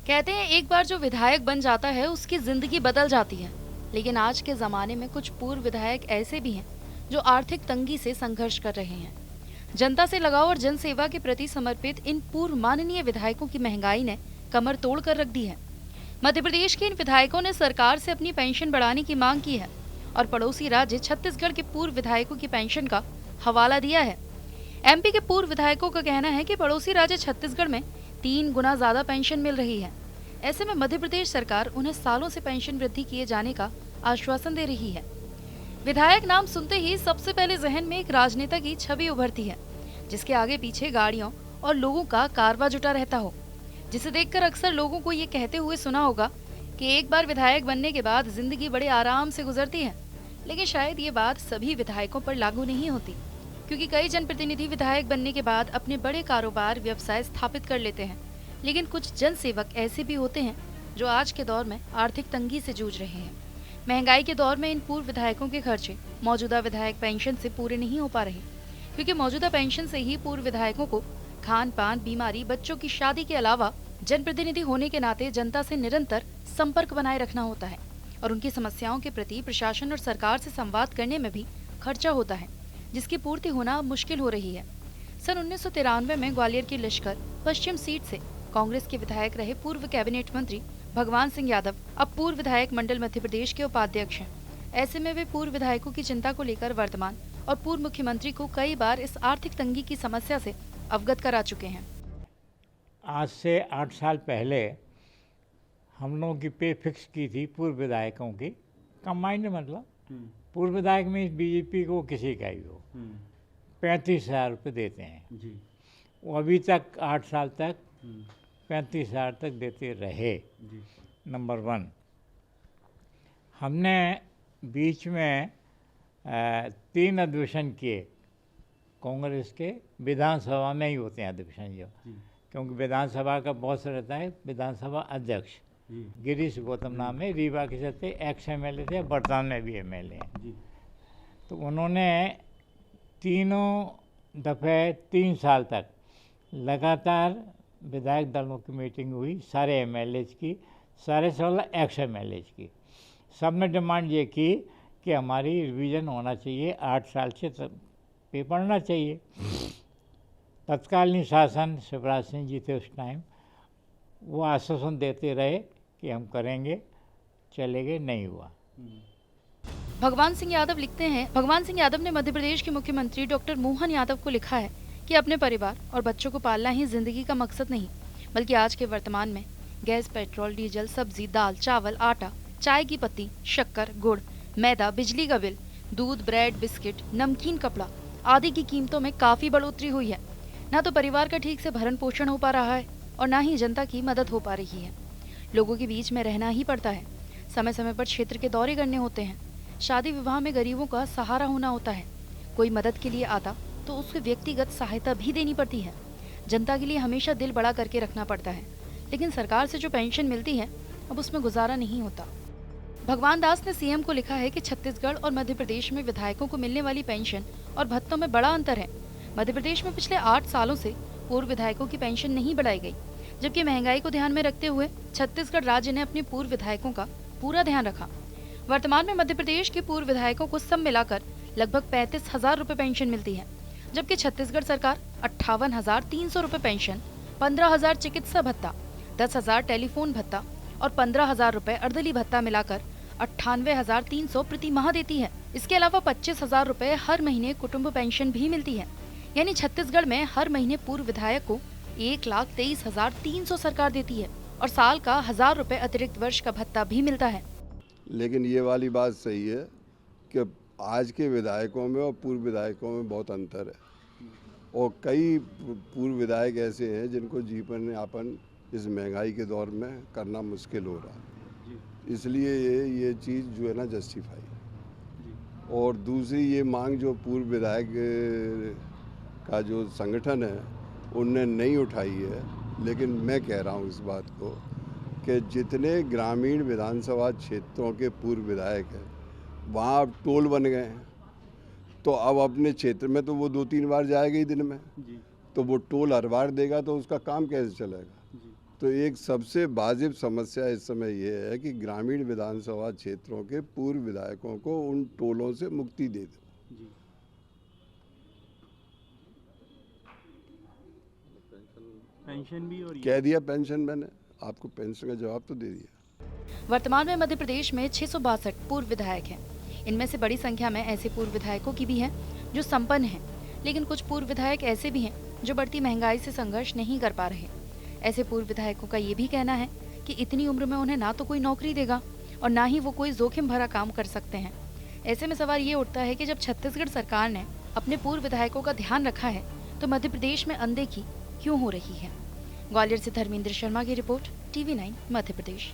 कहते हैं एक बार जो विधायक बन जाता है उसकी जिंदगी बदल जाती है। लेकिन आज के जमाने में कुछ पूर्व विधायक ऐसे भी हैं जो आर्थिक तंगी से संघर्ष कर रहे हैं। जनता से लगाव और जन सेवा के प्रति समर्पित इन पूर्व माननीय विधायकों की महंगाई ने कमर तोड़ कर रख दी है। मध्य प्रदेश के इन विधायकों ने सरकार से अपनी पेंशन बढ़ाने की मांग की है और पड़ोसी राज्य छत्तीसगढ़ के पूर्व विधायकों की पेंशन का हवाला दिया है। एमपी के पूर्व विधायकों का कहना है कि पड़ोसी राज्य छत्तीसगढ़ में 3 गुना ज्यादा पेंशन मिल रही है। ऐसे में मध्य प्रदेश सरकार उन्हें सालों से पेंशन वृद्धि किए जाने का आश्वासन दे रही है। विधायक नाम सुनते ही सबसे पहले जहन में एक राजनेता की छवि उभरती है, जिसके आगे पीछे गाड़ियों और लोगों का कारवां जुटा रहता हो, जिसे देखकर अक्सर लोगों को ये कहते हुए सुना होगा कि एक बार विधायक बनने के बाद जिंदगी बड़े आराम से गुजरती है। लेकिन शायद ये बात सभी विधायकों पर लागू नहीं होती, क्योंकि कई जनप्रतिनिधि विधायक बनने के बाद अपने बड़े कारोबार व्यवसाय स्थापित कर लेते हैं। लेकिन कुछ जन सेवक ऐसे भी होते हैं जो आज के दौर में आर्थिक तंगी से जूझ रहे हैं। महंगाई के दौर में इन पूर्व विधायकों के खर्चे मौजूदा विधायक पेंशन से पूरे नहीं हो पा रहे, क्योंकि मौजूदा पेंशन से ही पूर्व विधायकों को खान पान, बीमारी, बच्चों की शादी के अलावा जनप्रतिनिधि होने के नाते जनता से निरंतर संपर्क बनाए रखना होता है और उनकी समस्याओं के प्रति प्रशासन और सरकार से संवाद करने में भी खर्चा होता है, जिसकी पूर्ति होना मुश्किल हो रही है। सन 1993 में ग्वालियर की लश्कर पश्चिम सीट से कांग्रेस के विधायक रहे पूर्व कैबिनेट मंत्री भगवान सिंह यादव अब पूर्व विधायक मंडल मध्य प्रदेश के उपाध्यक्ष हैं। ऐसे में वे पूर्व विधायकों की चिंता को लेकर वर्तमान और पूर्व मुख्यमंत्री को कई बार इस आर्थिक तंगी की समस्या से अवगत करा चुके हैं। आज से 8 साल पहले हम लोगों की पे फिक्स की थी पूर्व विधायकों की, कंबाइंड मतलब पूर्व विधायक में बीजेपी को किसी का ही हो 35,000 रुपये देते हैं जी। वो अभी तक 8 साल तक 35,000 तक देते रहे जी। नंबर 1, हमने बीच में 3 अधिवेशन किए कांग्रेस के, विधानसभा में ही होते हैं अधिवेशन जो, क्योंकि विधानसभा का बॉस रहता है विधानसभा अध्यक्ष, गिरीश गौतम नाम है, रीवा के चलते एक्स MLA थे, वर्तमान में भी MLA हैं। तो उन्होंने तीनों दफ़े 3 साल तक लगातार विधायक दलों की मीटिंग हुई, सारे MLAs की, सारे 16 एक्स MLAs की। सब ने डिमांड ये की कि हमारी रिवीजन होना चाहिए, 8 साल से पे पढ़ना चाहिए। तत्कालीन शासन शिवराज सिंह जी थे उस टाइम, वो आश्वासन देते रहे कि हम करेंगे, चले गए, नहीं हुआ। भगवान सिंह यादव लिखते हैं, भगवान सिंह यादव ने मध्य प्रदेश के मुख्यमंत्री डॉक्टर मोहन यादव को लिखा है कि अपने परिवार और बच्चों को पालना ही जिंदगी का मकसद नहीं, बल्कि आज के वर्तमान में गैस, पेट्रोल, डीजल, सब्जी, दाल, चावल, आटा, चाय की पत्ती, शक्कर, गुड़, मैदा, बिजली का बिल, दूध, ब्रेड, बिस्किट, नमकीन, कपड़ा आदि की कीमतों में काफी बढ़ोतरी हुई है। न तो परिवार का ठीक से भरण पोषण हो पा रहा है और न ही जनता की मदद हो पा रही है। लोगों के बीच में रहना ही पड़ता है, समय समय पर क्षेत्र के दौरे करने होते हैं, शादी विवाह में गरीबों का सहारा होना होता है। कोई मदद के लिए आता तो उसको व्यक्तिगत सहायता भी देनी पड़ती है। जनता के लिए हमेशा दिल बड़ा करके रखना पड़ता है, लेकिन सरकार से जो पेंशन मिलती है अब उसमें गुजारा नहीं होता। भगवान दास ने CM को लिखा है कि छत्तीसगढ़ और मध्य प्रदेश में विधायकों को मिलने वाली पेंशन और भत्तों में बड़ा अंतर है। मध्य प्रदेश में पिछले 8 सालों से पूर्व विधायकों की पेंशन नहीं बढ़ाई गई, जबकि महंगाई को ध्यान में रखते हुए छत्तीसगढ़ राज्य ने अपने पूर्व विधायकों का पूरा ध्यान रखा। वर्तमान में मध्य प्रदेश के पूर्व विधायकों को सब मिलाकर लगभग 35,000 रुपये पेंशन मिलती है, जबकि छत्तीसगढ़ सरकार 58,300 रुपये पेंशन, 15,000 चिकित्सा भत्ता, 10,000 टेलीफोन भत्ता और 15,000 रुपये अर्दली भत्ता मिलाकर 98,300 प्रति माह देती है। इसके अलावा 25,000 रुपये हर महीने कुटुंब पेंशन भी मिलती है। यानी छत्तीसगढ़ में हर महीने पूर्व विधायक को 1,23,300 सरकार देती है और साल का 1,000 रुपये अतिरिक्त वर्ष का भत्ता भी मिलता है। लेकिन ये वाली बात सही है कि आज के विधायकों में और पूर्व विधायकों में बहुत अंतर है और कई पूर्व विधायक ऐसे हैं जिनको जीवन यापन इस महंगाई के दौर में करना मुश्किल हो रहा है। इसलिए ये चीज़ जो है ना जस्टिफाई है। और दूसरी ये मांग जो पूर्व विधायक का जो संगठन है उनने नहीं उठाई है, लेकिन मैं कह रहा हूँ इस बात को कि जितने ग्रामीण विधानसभा क्षेत्रों के पूर्व विधायक हैं वहाँ अब टोल बन गए हैं, तो अब अपने क्षेत्र में तो वो 2-3 बार जाएगा ही दिन में, तो वो टोल हर बार देगा तो उसका काम कैसे चलेगा। तो एक सबसे वाजिब समस्या इस समय ये है कि ग्रामीण विधानसभा क्षेत्रों के पूर्व विधायकों को उन टोलों से मुक्ति दे दो। जी। पेंशन भी और कह दिया पेंशन, मैंने आपको पेंशन का जवाब तो दे दिया। वर्तमान में मध्य प्रदेश में 662 पूर्व विधायक हैं। इनमें से बड़ी संख्या में ऐसे पूर्व विधायकों की भी हैं जो संपन्न हैं, लेकिन कुछ पूर्व विधायक ऐसे भी हैं जो बढ़ती महंगाई से संघर्ष नहीं कर पा रहे। ऐसे पूर्व विधायकों का ये भी कहना है कि इतनी उम्र में उन्हें ना तो कोई नौकरी देगा और ना ही वो कोई जोखिम भरा काम कर सकते हैं। ऐसे में सवाल ये उठता है कि जब छत्तीसगढ़ सरकार ने अपने पूर्व विधायकों का ध्यान रखा है तो मध्य प्रदेश में अनदेखी क्यों हो रही है। ग्वालियर से धर्मेंद्र शर्मा की रिपोर्ट, TV9 मध्य प्रदेश।